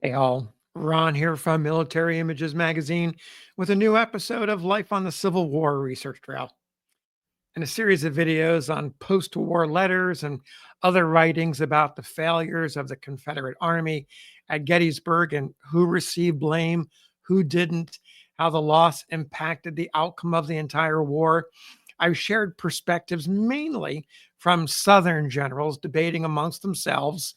Hey all, Ron here from Military Images Magazine with a new episode of Life on the Civil War Research Trail and a series of videos on post war letters and other writings about the failures of the Confederate Army at Gettysburg and who received blame, who didn't, how the loss impacted the outcome of the entire war. I've shared perspectives mainly from Southern generals debating amongst themselves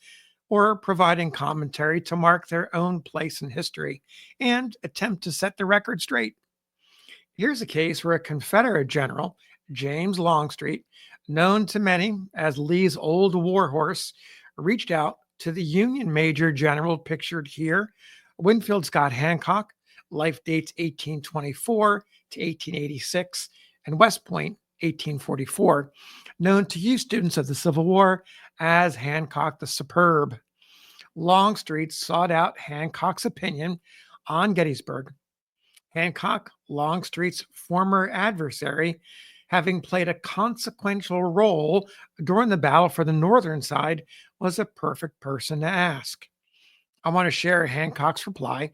or providing commentary to mark their own place in history and attempt to set the record straight. Here's a case where a Confederate general, James Longstreet, known to many as Lee's old warhorse, reached out to the Union Major General pictured here, Winfield Scott Hancock, life dates 1824 to 1886, and West Point, 1844, known to you students of the Civil War as Hancock the Superb. Longstreet sought out Hancock's opinion on Gettysburg. Hancock, Longstreet's former adversary, having played a consequential role during the battle for the northern side, was a perfect person to ask. I want to share Hancock's reply,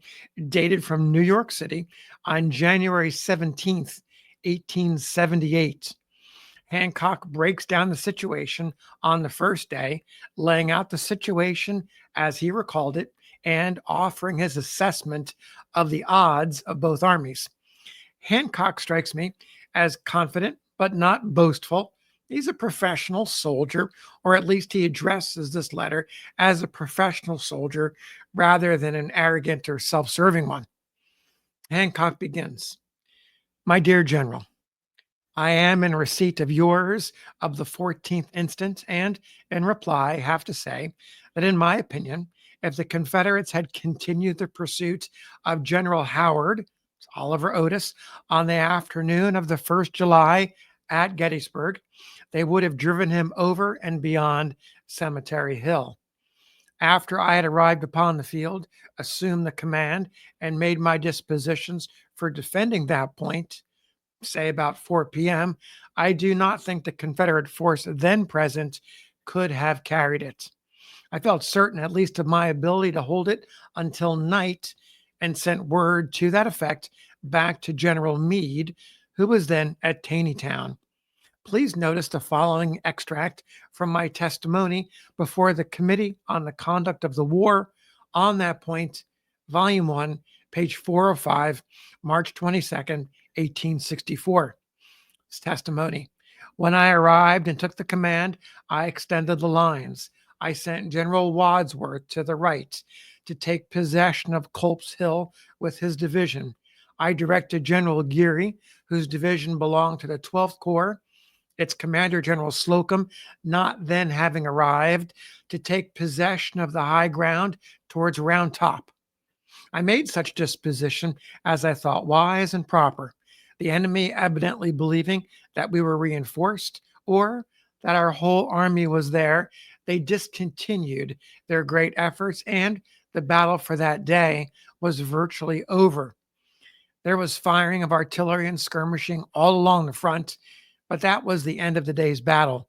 dated from New York City on January 17th, 1878. Hancock breaks down the situation on the first day, laying out the situation as he recalled it and offering his assessment of the odds of both armies. Hancock strikes me as confident but not boastful. He's a professional soldier, or at least he addresses this letter as a professional soldier rather than an arrogant or self serving one. Hancock begins My dear General, I am in receipt of yours of the 14th instant, and in reply, have to say that, in my opinion, if the Confederates had continued the pursuit of General Howard, Oliver Otis, on the afternoon of the 1st July at Gettysburg, they would have driven him over and beyond Cemetery Hill. After I had arrived upon the field, assumed the command, and made my dispositions for defending that point, say about 4 p.m., I do not think the Confederate force then present could have carried it. I felt certain, at least, of my ability to hold it until night and sent word to that effect back to General Meade, who was then at Taneytown. Please notice the following extract from my testimony before the Committee on the Conduct of the War on that point, Volume 1, page 405, March 22nd, 1864. It's testimony. When I arrived and took the command, I extended the lines. I sent General Wadsworth to the right to take possession of Culp's Hill with his division. I directed General Geary, whose division belonged to the 12th Corps, its commander, General Slocum, not then having arrived, to take possession of the high ground towards Round Top. I made such disposition as I thought wise and proper, the enemy evidently believing that we were reinforced or that our whole army was there. They discontinued their great efforts, and the battle for that day was virtually over. There was firing of artillery and skirmishing all along the front, but that was the end of the day's battle.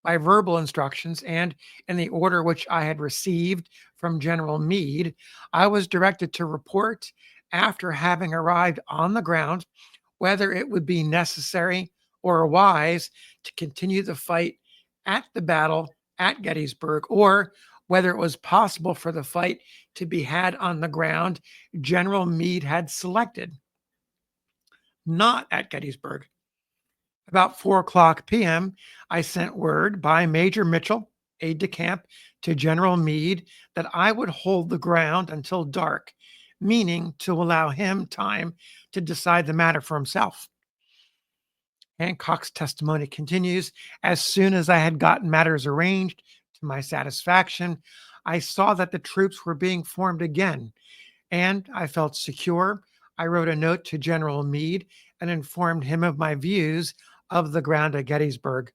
By verbal instructions and in the order which I had received from General Meade, I was directed to report, after having arrived on the ground, whether it would be necessary or wise to continue the fight at the battle at Gettysburg, or whether it was possible for the fight to be had on the ground General Meade had selected, not at Gettysburg. About 4 o'clock p.m., I sent word by Major Mitchell, aide de camp, to General Meade that I would hold the ground until dark, meaning to allow him time to decide the matter for himself. Hancock's testimony continues. As soon as I had gotten matters arranged to my satisfaction, I saw that the troops were being formed again, and I felt secure. I wrote a note to General Meade and informed him of my views of the ground at Gettysburg.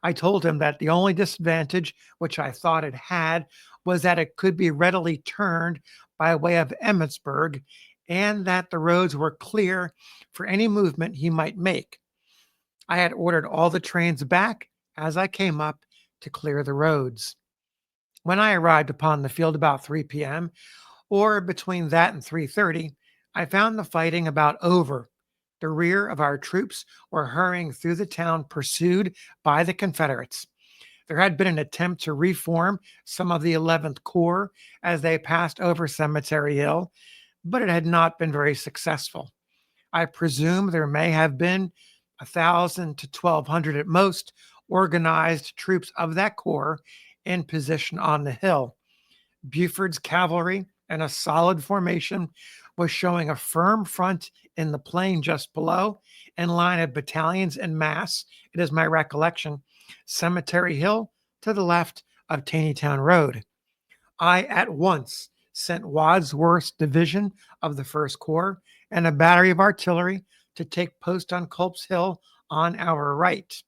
I told him that the only disadvantage which I thought it had was that it could be readily turned by way of Emmitsburg, and that the roads were clear for any movement he might make. I had ordered all the trains back as I came up to clear the roads. When I arrived upon the field about 3 p.m., or between that and 3:30, I found the fighting about over. The rear of our troops were hurrying through the town pursued by the Confederates. There had been an attempt to reform some of the 11th Corps as they passed over Cemetery Hill, but it had not been very successful. I presume there may have been 1,000 to 1,200 at most organized troops of that corps in position on the hill. Buford's cavalry in a solid formation was showing a firm front in the plain just below, in line of battalions en masse, it is my recollection, Cemetery Hill to the left of Taneytown Road. I at once sent Wadsworth's division of the First Corps and a battery of artillery to take post on Culp's Hill on our right.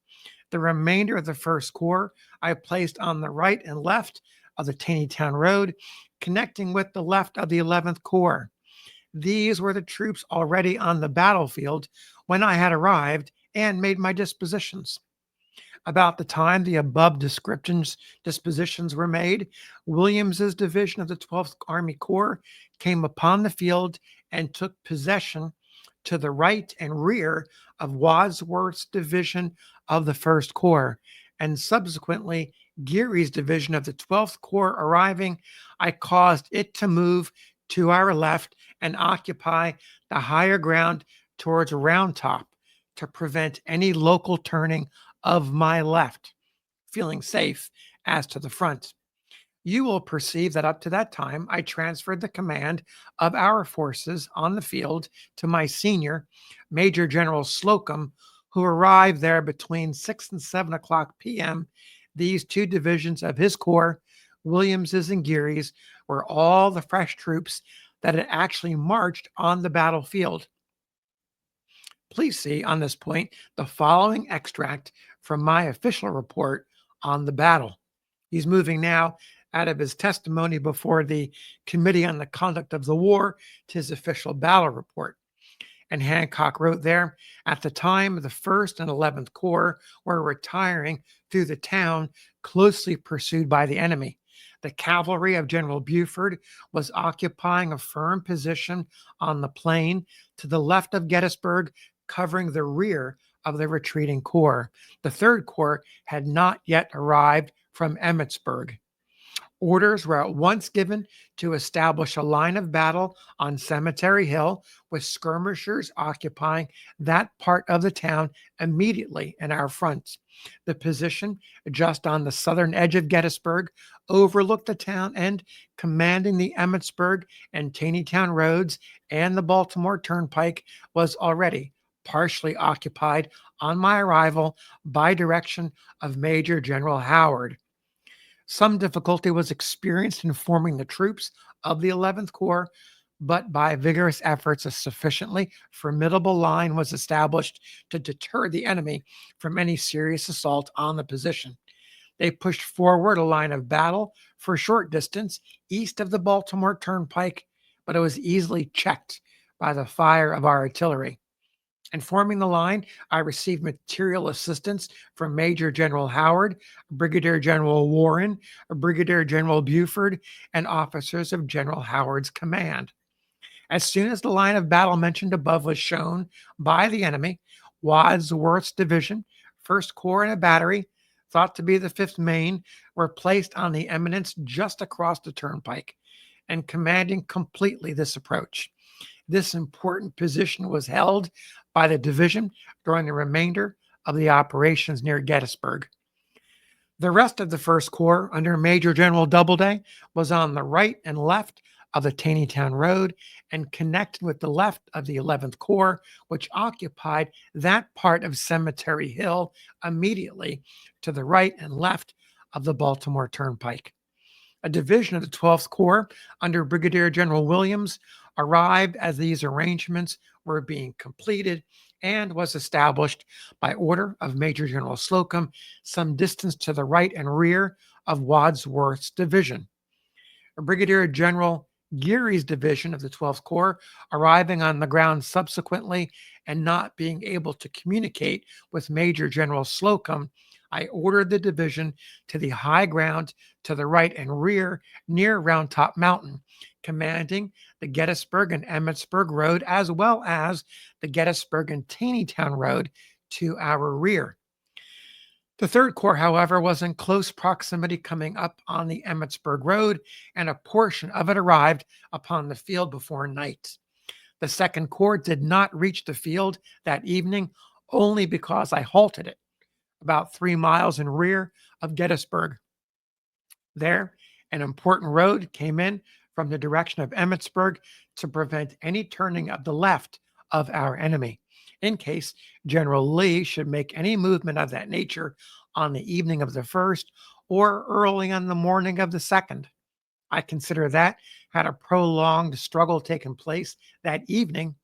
The remainder of the First Corps I placed on the right and left of the Taneytown Road, connecting with the left of the 11th Corps. These were the troops already on the battlefield when I had arrived and made my dispositions. About the time the above dispositions were made, Williams's division of the 12th Army Corps came upon the field and took possession to the right and rear of Wadsworth's division of the 1st Corps, and subsequently Geary's division of the 12th Corps arriving, I caused it to move to our left and occupy the higher ground towards Round Top to prevent any local turning of my left, feeling safe as to the front. You will perceive that up to that time, I transferred the command of our forces on the field to my senior, Major General Slocum, who arrived there between 6 and 7 o'clock p.m. These two divisions of his corps, Williams's and Geary's, were all the fresh troops that had actually marched on the battlefield. Please see on this point the following extract from my official report on the battle. He's moving now out of his testimony before the Committee on the Conduct of the War to his official battle report. And Hancock wrote there, at the time the 1st and 11th Corps were retiring through the town, closely pursued by the enemy. The cavalry of General Buford was occupying a firm position on the plain to the left of Gettysburg, covering the rear of the retreating corps. The 3rd Corps had not yet arrived from Emmitsburg. Orders were at once given to establish a line of battle on Cemetery Hill, with skirmishers occupying that part of the town immediately in our front. The position, just on the southern edge of Gettysburg, overlooked the town and commanding the Emmitsburg and Taneytown roads and the Baltimore Turnpike, was already partially occupied on my arrival by direction of Major General Howard. Some difficulty was experienced in forming the troops of the 11th Corps, but by vigorous efforts, a sufficiently formidable line was established to deter the enemy from any serious assault on the position. They pushed forward a line of battle for a short distance east of the Baltimore Turnpike, but it was easily checked by the fire of our artillery. In forming the line, I received material assistance from Major General Howard, Brigadier General Warren, Brigadier General Buford, and officers of General Howard's command. As soon as the line of battle mentioned above was shown by the enemy, Wadsworth's division, 1st Corps, and a battery, thought to be the 5th Maine, were placed on the eminence just across the turnpike and commanding completely this approach. This important position was held by the division during the remainder of the operations near Gettysburg. The rest of the 1st Corps, under Major General Doubleday, was on the right and left of the Taneytown Road and connected with the left of the 11th Corps, which occupied that part of Cemetery Hill immediately to the right and left of the Baltimore Turnpike. A division of the 12th Corps under Brigadier General Williams arrived as these arrangements were being completed and was established by order of Major General Slocum some distance to the right and rear of Wadsworth's division. Brigadier General Geary's division of the 12th Corps arriving on the ground subsequently and not being able to communicate with Major General Slocum, I ordered the division to the high ground to the right and rear near Round Top Mountain, commanding the Gettysburg and Emmitsburg Road, as well as the Gettysburg and Taneytown Road to our rear. The Third Corps, however, was in close proximity coming up on the Emmitsburg Road, and a portion of it arrived upon the field before night. The Second Corps did not reach the field that evening only because I halted it about 3 miles in rear of Gettysburg. There, an important road came in from the direction of Emmitsburg to prevent any turning of the left of our enemy, in case General Lee should make any movement of that nature on the evening of the 1st or early on the morning of the 2nd. I consider that, had a prolonged struggle taken place that evening,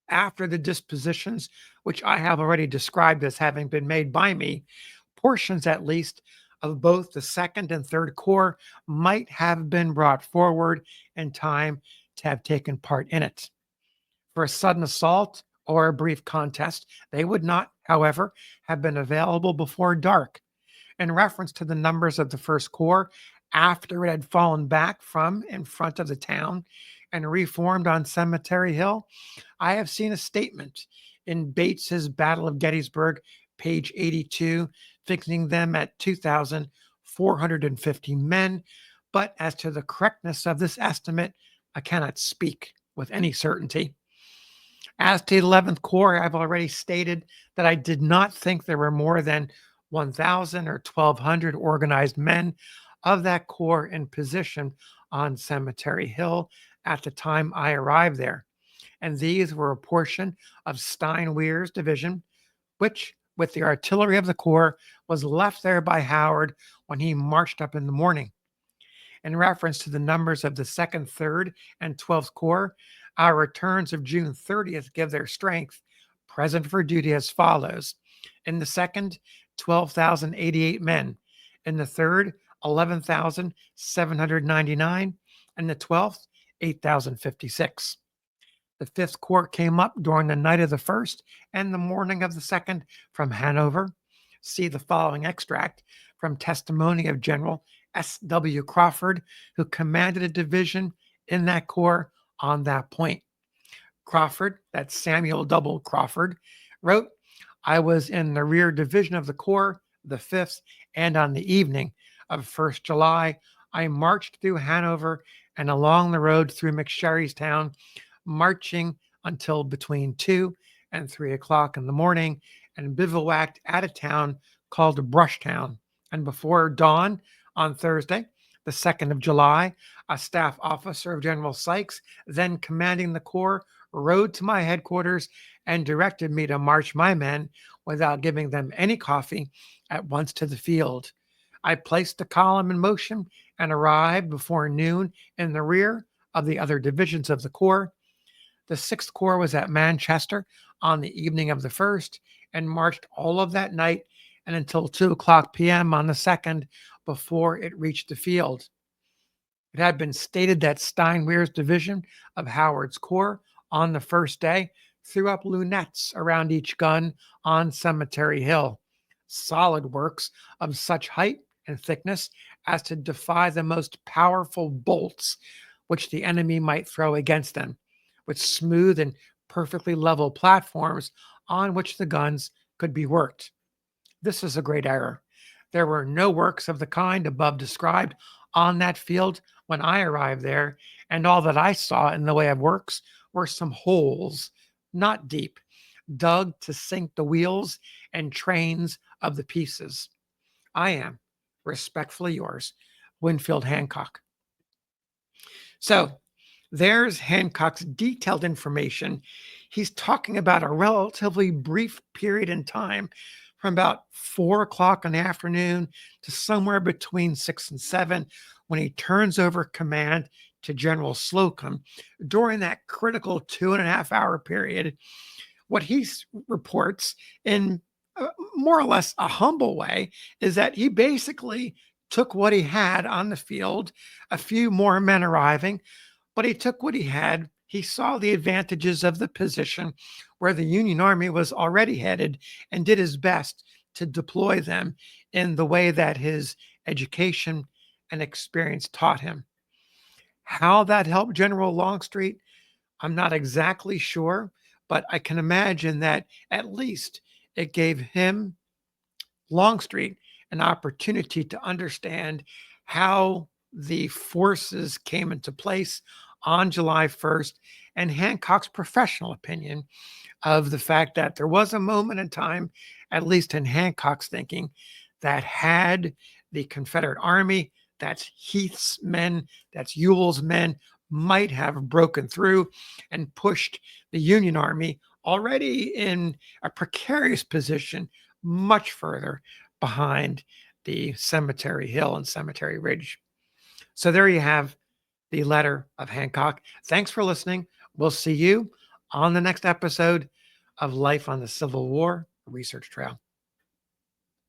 after the dispositions which I have already described as having been made by me, portions at least of both the Second and Third Corps might have been brought forward in time to have taken part in it. For a sudden assault or a brief contest, they would not, however, have been available before dark. In reference to the numbers of the First Corps, after it had fallen back from in front of the town and reformed on Cemetery Hill, I have seen a statement in Bates's Battle of Gettysburg, page 82, fixing them at 2,450 men. But as to the correctness of this estimate, I cannot speak with any certainty. As to the 11th Corps, I've already stated that I did not think there were more than 1,000 or 1,200 organized men of that corps in position on Cemetery Hill at the time I arrived there. And these were a portion of Steinwehr's division, which, with the artillery of the corps, was left there by Howard when he marched up in the morning. In reference to the numbers of the 2nd, 3rd, and 12th Corps, our returns of June 30th give their strength, present for duty, as follows. In the 2nd, 12,088 men. In the 3rd, 11,799. And the 12th, 8,056. The 5th Corps came up during the night of the 1st and the morning of the 2nd from Hanover. See the following extract from testimony of General S.W. Crawford, who commanded a division in that corps on that point. Crawford, that's Samuel Double Crawford, wrote, "I was in the rear division of the corps, the 5th, and on the evening of 1st July, I marched through Hanover and along the road through McSherrystown, marching until between 2 and 3 o'clock in the morning, and bivouacked at a town called Brushtown. And before dawn on Thursday, the 2nd of July, a staff officer of General Sykes, then commanding the corps, rode to my headquarters and directed me to march my men, without giving them any coffee, at once to the field. I placed the column in motion and arrived before noon in the rear of the other divisions of the corps. The 6th Corps was at Manchester on the evening of the 1st and marched all of that night and until 2 o'clock p.m. on the 2nd before it reached the field. It had been stated that Steinwehr's division of Howard's Corps on the first day threw up lunettes around each gun on Cemetery Hill, solid works of such height and thickness as to defy the most powerful bolts which the enemy might throw against them, with smooth and perfectly level platforms on which the guns could be worked. This is a great error. There were no works of the kind above described on that field when I arrived there, and all that I saw in the way of works were some holes, not deep, dug to sink the wheels and trains of the pieces. I am, respectfully yours, Winfield Hancock." So there's Hancock's detailed information. He's talking about a relatively brief period in time from about 4 o'clock in the afternoon to somewhere between 6 and 7 when he turns over command to General Slocum. During that critical 2.5 hour period, what he reports in more or less a humble way is that he basically took what he had on the field, a few more men arriving, but he took what he had. He saw the advantages of the position where the Union Army was already headed and did his best to deploy them in the way that his education and experience taught him. How that helped General Longstreet, I'm not exactly sure, but I can imagine that at least it gave him, Longstreet, an opportunity to understand how the forces came into place on July 1st, and Hancock's professional opinion of the fact that there was a moment in time, at least in Hancock's thinking, that had the Confederate Army, that's Heath's men, that's Ewell's men, might have broken through and pushed the Union Army, already in a precarious position, much further behind the Cemetery Hill and Cemetery Ridge. So there you have the letter of Hancock. Thanks for listening. We'll see you on the next episode of Life on the Civil War Research Trail.